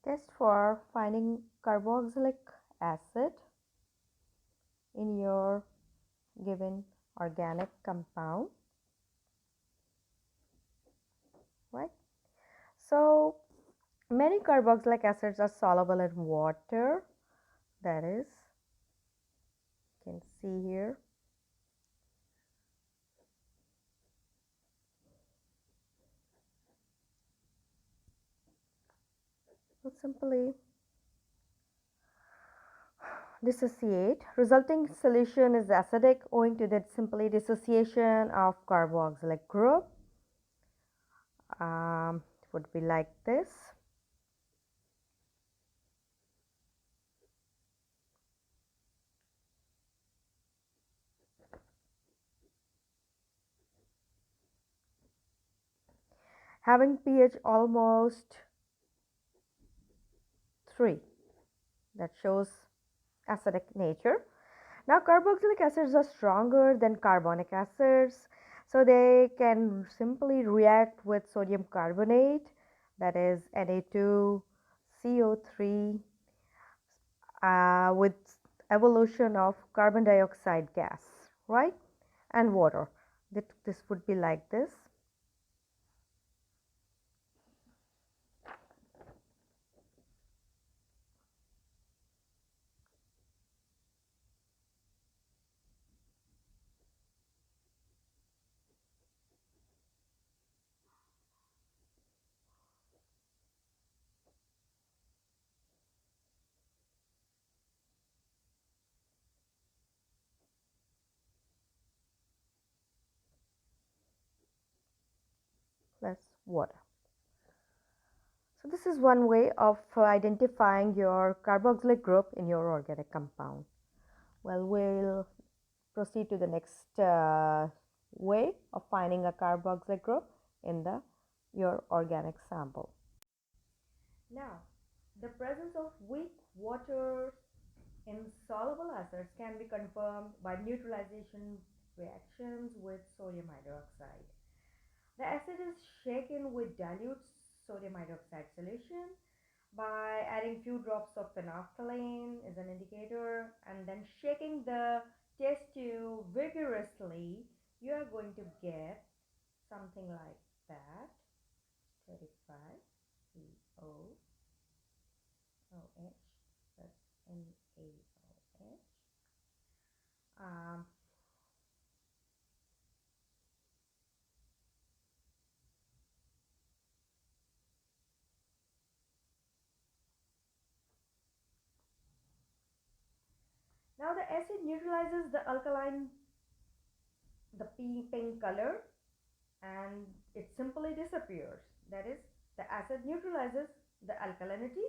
Test for finding carboxylic acid in your given organic compound, right? So many carboxylic acids are soluble in water, that is, you can see here. So simply dissociate. Resulting solution is acidic owing to the simply dissociation of carboxylic group. It would be like this. Having pH almost 3, that shows acidic nature. Now carboxylic acids are stronger than carbonic acids, so they can simply react with sodium carbonate, that is Na2CO3, with evolution of carbon dioxide gas, right, and water. This would be like this. Plus water. So this is one way of identifying your carboxylic group in your organic compound. Well, we'll proceed to the next way of finding a carboxylic group in your organic sample. Now, the presence of weak water in soluble acids can be confirmed by neutralization reactions with sodium hydroxide. The acid is shaken with dilute sodium hydroxide solution by adding few drops of phenolphthalein is an indicator, and then shaking the test tube vigorously. You are going to get something like that: 35 COOH plus NaOH. Um, Now the acid neutralizes the alkaline, the pink color, and it simply disappears. That is, the acid neutralizes the alkalinity,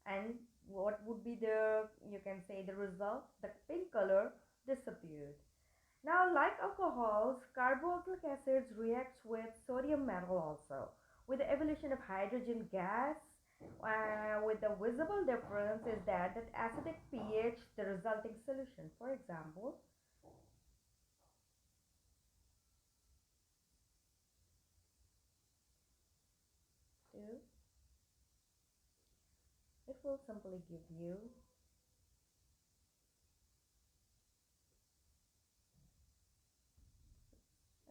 and what would be the, you can say, the result? The pink color disappeared. Now, like alcohols, carboxylic acids reacts with sodium metal also, with the evolution of hydrogen gas. With the visible difference is that acidic pH, the resulting solution. For example, it will simply give you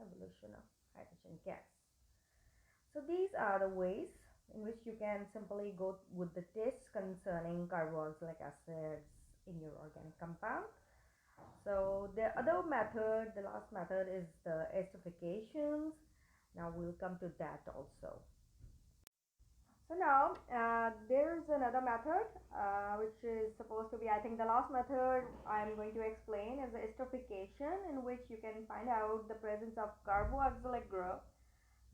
evolution of hydrogen gas. So these are the ways in which you can simply go with the tests concerning carboxylic acids in your organic compound. So the other method, the last method, is the esterifications. Now we'll come to that also. So now there's another method which is supposed to be, I think, the last method I'm going to explain is the esterification, in which you can find out the presence of carboxylic group,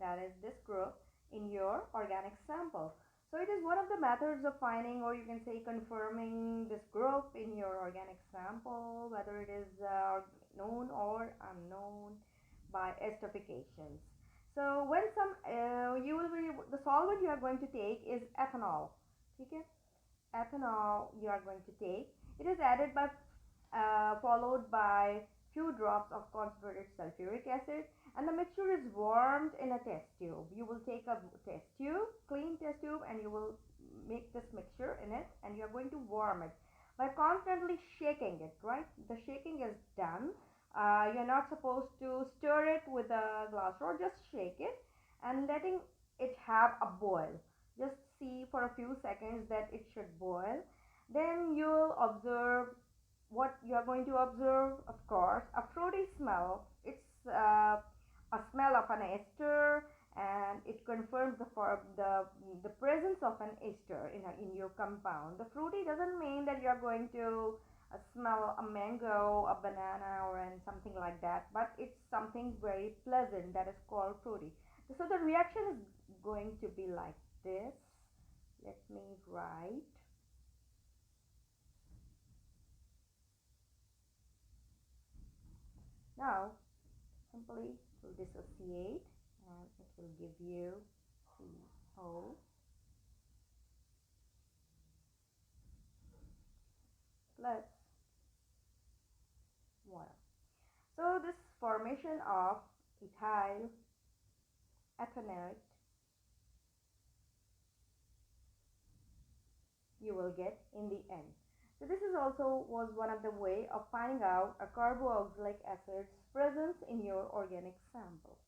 that is this group, in your organic sample. So it is one of the methods of finding, or you can say confirming, this group in your organic sample, whether it is known or unknown, by esterifications. So when you will be, the solvent you are going to take is ethanol. Okay, ethanol you are going to take. It is added by followed by few drops of concentrated sulfuric acid, and the mixture is warmed in a test tube. You will take a test tube, clean test tube, and you will make this mixture in it, and you're going to warm it by constantly shaking it, right? The shaking is done. You're not supposed to stir it with a glass rod, just shake it and letting it have a boil. Just see for a few seconds that it should boil. Then you'll observe what you're going to observe, of course, a fruity smell. It's a smell of an ester, and it confirms the presence of an ester in your compound. The fruity doesn't mean that you're going to smell a mango, a banana, or and something like that, but it's something very pleasant that is called fruity. So the reaction is going to be like this. Let me write. Now simply will dissociate, and it will give you CO plus water. So this formation of ethyl ethanate you will get in the end. So this is also was one of the way of finding out a carboxylic acid's presence in your organic sample.